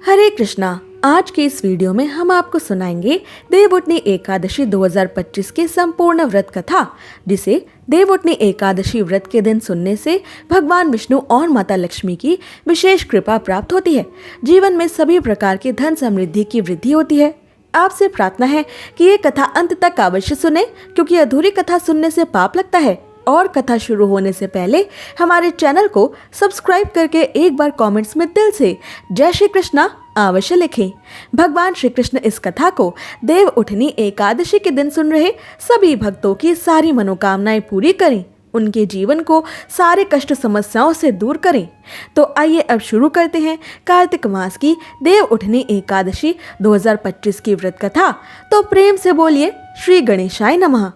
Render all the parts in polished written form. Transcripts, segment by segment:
हरे कृष्णा। आज के इस वीडियो में हम आपको सुनाएंगे देवउठनी एकादशी 2025 की संपूर्ण व्रत कथा, जिसे देवउठनी एकादशी व्रत के दिन सुनने से भगवान विष्णु और माता लक्ष्मी की विशेष कृपा प्राप्त होती है। जीवन में सभी प्रकार की धन समृद्धि की वृद्धि होती है। आपसे प्रार्थना है कि ये कथा अंत तक अवश्य सुने, क्योंकि अधूरी कथा सुनने से पाप लगता है। और कथा शुरू होने से पहले हमारे चैनल को सब्सक्राइब करके एक बार कमेंट्स में दिल से जय श्री कृष्णा अवश्य लिखें। भगवान श्री कृष्ण इस कथा को देवउठनी एकादशी के दिन सुन रहे सभी भक्तों की सारी मनोकामनाएं पूरी करें, उनके जीवन को सारे कष्ट समस्याओं से दूर करें। तो आइए अब शुरू करते हैं कार्तिक मास की देवउठनी एकादशी 2025 की व्रत कथा। तो प्रेम से बोलिए श्री गणेशाय नमः।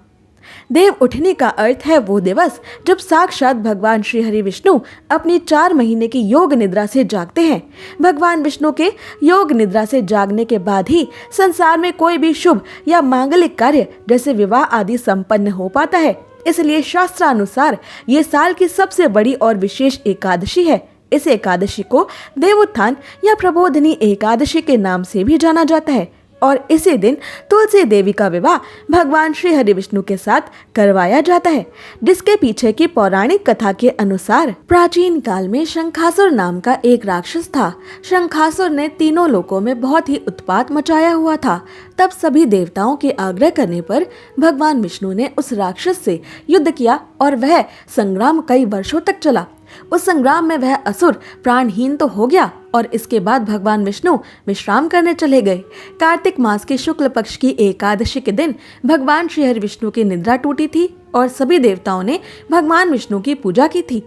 देवउठनी का अर्थ है वो दिवस जब साक्षात भगवान श्री हरि विष्णु अपनी 4 महीने की योग निद्रा से जागते हैं। भगवान विष्णु के योग निद्रा से जागने के बाद ही संसार में कोई भी शुभ या मांगलिक कार्य जैसे विवाह आदि संपन्न हो पाता है। इसलिए शास्त्रानुसार ये साल की सबसे बड़ी और विशेष एकादशी है। इस एकादशी को देवोत्थान या प्रबोधनी एकादशी के नाम से भी जाना जाता है और इसी दिन तुलसी देवी का विवाह भगवान श्री हरि विष्णु के साथ करवाया जाता है, जिसके पीछे की पौराणिक कथा के अनुसार प्राचीन काल में शंखासुर नाम का एक राक्षस था। शंखासुर ने तीनों लोकों में बहुत ही उत्पात मचाया हुआ था। तब सभी देवताओं के आग्रह करने पर भगवान विष्णु ने उस राक्षस से युद्ध किया और वह संग्राम कई वर्षों तक चला। उस संग्राम में वह असुर प्राणहीन तो हो गया और इसके बाद भगवान विष्णु विश्राम करने चले गए। कार्तिक मास के शुक्ल पक्ष की एकादशी के दिन भगवान श्री हरि विष्णु की निद्रा टूटी थी और सभी देवताओं ने भगवान विष्णु की पूजा की थी।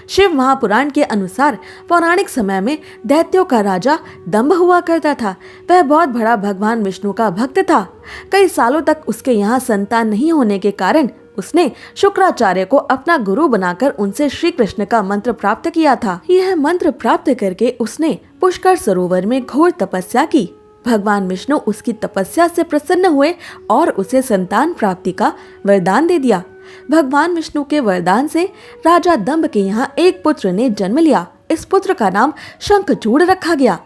शिव महापुराण के अनुसार पौराणिक समय में दैत्यों का राजा दंभ हुआ करता था। वह बहुत बड़ा भगवान विष्णु का भक्त था। कई सालों तक उसके यहाँ संतान नहीं होने के कारण उसने शुक्राचार्य को अपना गुरु बनाकर उनसे श्री कृष्ण का मंत्र प्राप्त किया था। यह मंत्र प्राप्त करके उसने पुष्कर सरोवर में घोर तपस्या की। भगवान विष्णु उसकी तपस्या से प्रसन्न हुए और उसे संतान प्राप्ति का वरदान दे दिया। भगवान विष्णु के वरदान से राजा दंभ के यहाँ एक पुत्र ने जन्म लिया। इस पुत्र का नाम शंखचूड़ रखा गया।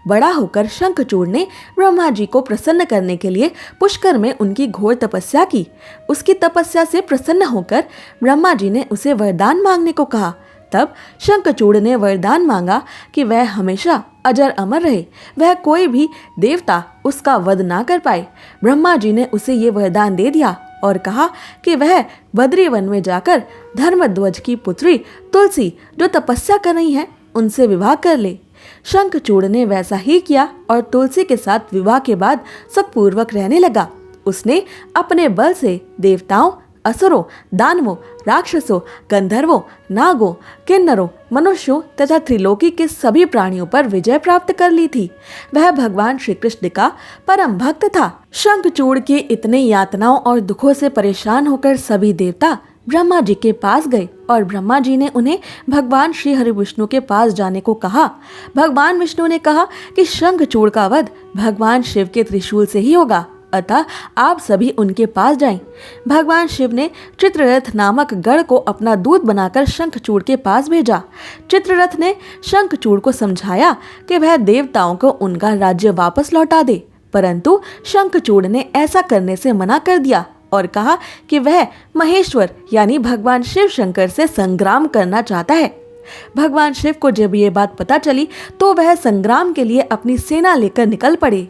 बड़ा होकर शंखचूड़ ने ब्रह्मा जी को प्रसन्न करने के लिए पुष्कर में उनकी घोर तपस्या की। उसकी तपस्या से प्रसन्न होकर ब्रह्मा जी ने उसे वरदान मांगने को कहा। तब शंखचूड़ ने वरदान मांगा कि वह हमेशा अजर अमर रहे, वह कोई भी देवता उसका वध ना कर पाए। ब्रह्मा जी ने उसे ये वरदान दे दिया और कहा कि वह बद्री वन में जाकर धर्मध्वज की पुत्री तुलसी जो तपस्या कर रही है उनसे विवाह कर ले। शंखचूड़ ने वैसा ही किया और तुलसी के साथ विवाह के बाद सुखपूर्वक रहने लगा। उसने अपने बल से देवताओं, असुरों, दानवों, राक्षसों, गंधर्वों, नागों, किन्नरों, मनुष्यों तथा त्रिलोकी के सभी प्राणियों पर विजय प्राप्त कर ली थी। वह भगवान श्री कृष्ण का परम भक्त था। शंखचूड़ की इतने यातनाओं और दुखों से परेशान होकर सभी देवता ब्रह्मा जी के पास गए और ब्रह्मा जी ने उन्हें भगवान श्री हरि विष्णु के पास जाने को कहा। भगवान विष्णु ने कहा कि शंखचूड़ का वध भगवान शिव के त्रिशूल से ही होगा, अतः आप सभी उनके पास जाएं। भगवान शिव ने चित्ररथ नामक गढ़ को अपना दूत बनाकर शंखचूड़ के पास भेजा। चित्ररथ ने शंखचूड़ को समझाया कि वह देवताओं को उनका राज्य वापस लौटा दे, परंतु शंखचूड़ ने ऐसा करने से मना कर दिया और कहा कि वह महेश्वर यानी भगवान शिव शंकर से संग्राम करना चाहता है। भगवान शिव को जब ये बात पता चली तो वह संग्राम के लिए अपनी सेना लेकर निकल पड़े।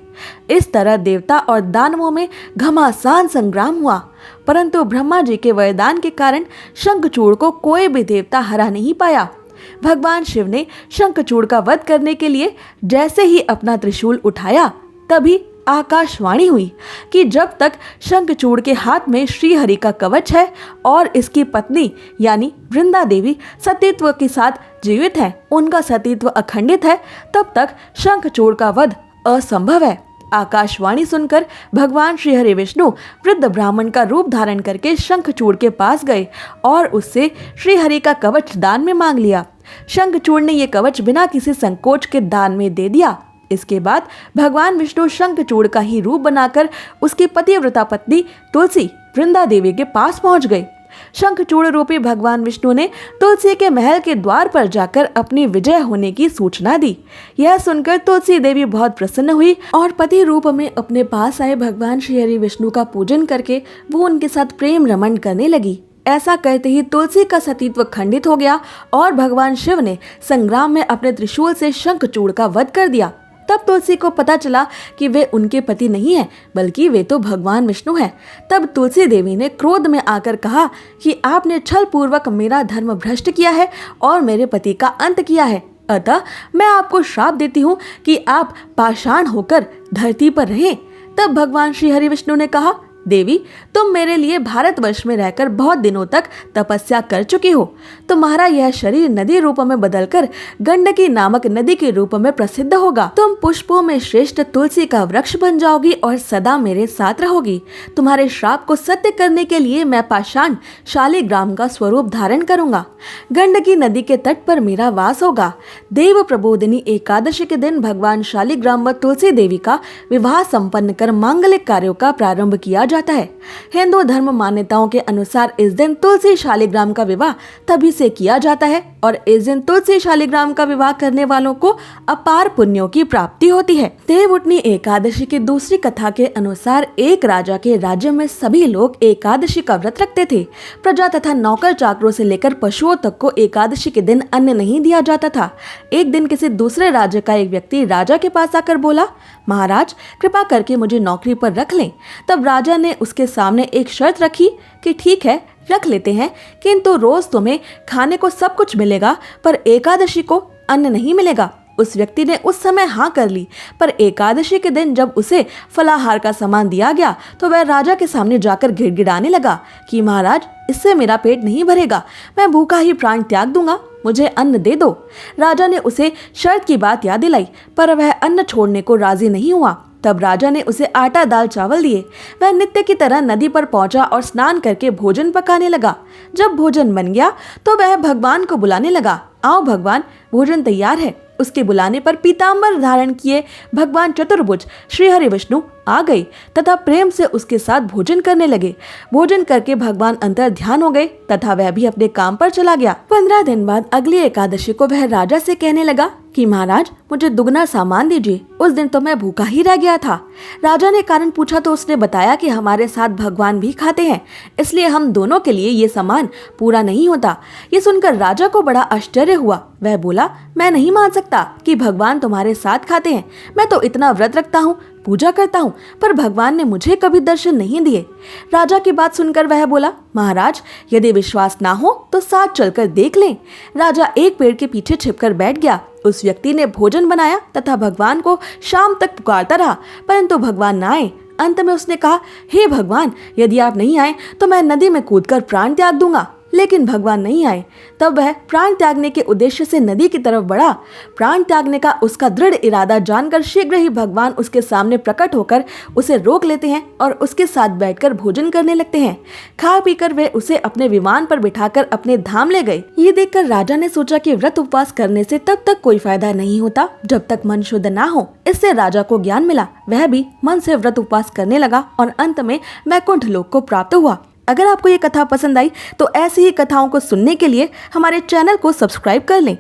इस तरह देवता और दानवों में घमासान संग्राम हुआ, परंतु ब्रह्मा जी के वरदान के कारण शंखचूड़ को कोई भी देवता हरा नहीं पाया। भगवान शिव ने शंखचूड़ का वध करने के लिए जैसे ही अपना त्रिशूल उठाया, तभी आकाशवाणी हुई कि जब तक शंखचूड़ के हाथ में श्री हरि का कवच है और इसकी पत्नी यानी वृंदा देवी सतीत्व के साथ जीवित है, उनका सतीत्व अखंडित है, तब तक शंखचूड़ का वध असंभव है। आकाशवाणी सुनकर भगवान श्री हरि विष्णु वृद्ध ब्राह्मण का रूप धारण करके शंखचूड़ के पास गए और उससे श्री हरि का कवच दान में मांग लिया। शंखचूड़ ने ये कवच बिना किसी संकोच के दान में दे दिया। इसके बाद भगवान विष्णु शंखचूड़ का ही रूप बनाकर उसकी पतिव्रता पत्नी तुलसी वृंदा देवी के पास पहुंच गए। शंखचूड़ रूपी भगवान विष्णु ने तुलसी के महल के द्वार पर जाकर अपनी विजय होने की सूचना दी। यह सुनकर तुलसी देवी बहुत प्रसन्न हुई और पति रूप में अपने पास आए भगवान श्री हरि विष्णु का पूजन करके वो उनके साथ प्रेम रमण करने लगी। ऐसा कहते ही तुलसी का सतीत्व खंडित हो गया और भगवान शिव ने संग्राम में अपने त्रिशूल से शंखचूड़ का वध कर दिया। तब तुलसी को पता चला कि वे उनके पति नहीं हैं, बल्कि वे तो भगवान विष्णु हैं। तब तुलसी देवी ने क्रोध में आकर कहा कि आपने छल पूर्वक मेरा धर्म भ्रष्ट किया है और मेरे पति का अंत किया है। अतः मैं आपको श्राप देती हूँ कि आप पाषाण होकर धरती पर रहें। तब भगवान श्री हरि विष्णु ने कहा, देवी, तुम मेरे लिए भारतवर्ष में रहकर बहुत दिनों तक तपस्या कर चुकी हो। तुम्हारा यह शरीर नदी रूप में बदलकर गंडकी नामक नदी के रूप में प्रसिद्ध होगा। तुम पुष्पों में श्रेष्ठ तुलसी का वृक्ष बन जाओगी और सदा मेरे साथ रहोगी। तुम्हारे श्राप को सत्य करने के लिए मैं पाषाण शालिग्राम का स्वरूप धारण करूंगा। गंडकी नदी के तट पर मेरा वास होगा। देव प्रबोधिनी एकादशी के दिन भगवान शालिग्राम व तुलसी देवी का विवाह संपन्न कर मांगलिक कार्यों का प्रारंभ किया जाता है। हिंदू धर्म मान्यताओं के अनुसार इस दिन तुलसी शालिग्राम का विवाह तभी से किया जाता है और इस दिन तुलसी शालिग्राम का विवाह करने वालों को अपार पुण्यों की प्राप्ति होती है। देवउठनी एकादशी की दूसरी कथा के अनुसार एक राजा के राज्य में सभी लोग एकादशी का व्रत रखते थे। प्रजा तथा नौकर चाकरों से लेकर पशुओं तक को एकादशी के दिन अन्न नहीं दिया जाता था। एक दिन किसी दूसरे राज्य का एक व्यक्ति राजा के पास आकर बोला, महाराज, कृपा करके मुझे नौकरी पर रख लें। तब राजा ने उसके सामने एक शर्त रखी कि ठीक है, रख लेते हैं, किंतु रोज तुम्हें खाने को सब कुछ मिलेगा पर एकादशी को अन्न नहीं मिलेगा। उस व्यक्ति ने उस समय हाँ कर ली, पर एकादशी के दिन जब उसे फलाहार का सामान दिया गया तो वह राजा के सामने जाकर गिड़गिड़ाने लगा कि महाराज, इससे मेरा पेट नहीं भरेगा, मैं भूखा ही प्राण त्याग दूंगा, मुझे अन्न दे दो। राजा ने उसे शर्त की बात याद दिलाई, पर वह अन्न छोड़ने को राजी नहीं हुआ। तब राजा ने उसे आटा दाल चावल दिए। वह नित्य की तरह नदी पर पहुंचा और स्नान करके भोजन पकाने लगा। जब भोजन बन गया तो वह भगवान को बुलाने लगा, आओ भगवान, भोजन तैयार है। उसके बुलाने पर पीताम्बर धारण किए भगवान चतुर्भुज श्री हरि विष्णु आ गए तथा प्रेम से उसके साथ भोजन करने लगे। भोजन करके भगवान अंतर ध्यान हो गए तथा वह भी अपने काम पर चला गया। 15 दिन बाद अगली एकादशी को वह राजा से कहने लगा कि महाराज, मुझे दुगना सामान दीजिए, उस दिन तो मैं भूखा ही रह गया था। राजा ने कारण पूछा तो उसने बताया कि हमारे साथ भगवान भी खाते हैं, इसलिए हम दोनों के लिए ये सामान पूरा नहीं होता। ये सुनकर राजा को बड़ा आश्चर्य हुआ। वह बोला, मैं नहीं मान सकता कि भगवान तुम्हारे साथ खाते हैं। मैं तो इतना व्रत रखता हूँ, पूजा करता हूँ, पर भगवान ने मुझे कभी दर्शन नहीं दिए। राजा की बात सुनकर वह बोला, महाराज, यदि विश्वास ना हो तो साथ चलकर देख लें। राजा एक पेड़ के पीछे छिपकर बैठ गया। उस व्यक्ति ने भोजन बनाया तथा भगवान को शाम तक पुकारता रहा, परंतु भगवान न आए। अंत में उसने कहा, हे भगवान, यदि आप नहीं आए तो मैं नदी में कूदकर प्राण त्याग दूंगा। लेकिन भगवान नहीं आए। तब वह प्राण त्यागने के उद्देश्य से नदी की तरफ बढ़ा। प्राण त्यागने का उसका दृढ़ इरादा जानकर शीघ्र ही भगवान उसके सामने प्रकट होकर उसे रोक लेते हैं और उसके साथ बैठकर भोजन करने लगते हैं। खा पीकर वे उसे अपने विमान पर बिठाकर अपने धाम ले गए। ये देखकर राजा ने सोचा कि व्रत उपवास करने से तब तक कोई फायदा नहीं होता जब तक मन शुद्ध ना हो। इससे राजा को ज्ञान मिला। वह भी मन से व्रत उपवास करने लगा और अंत में वैकुंठ लोक को प्राप्त हुआ। अगर आपको ये कथा पसंद आई तो ऐसी ही कथाओं को सुनने के लिए हमारे चैनल को सब्सक्राइब कर लें।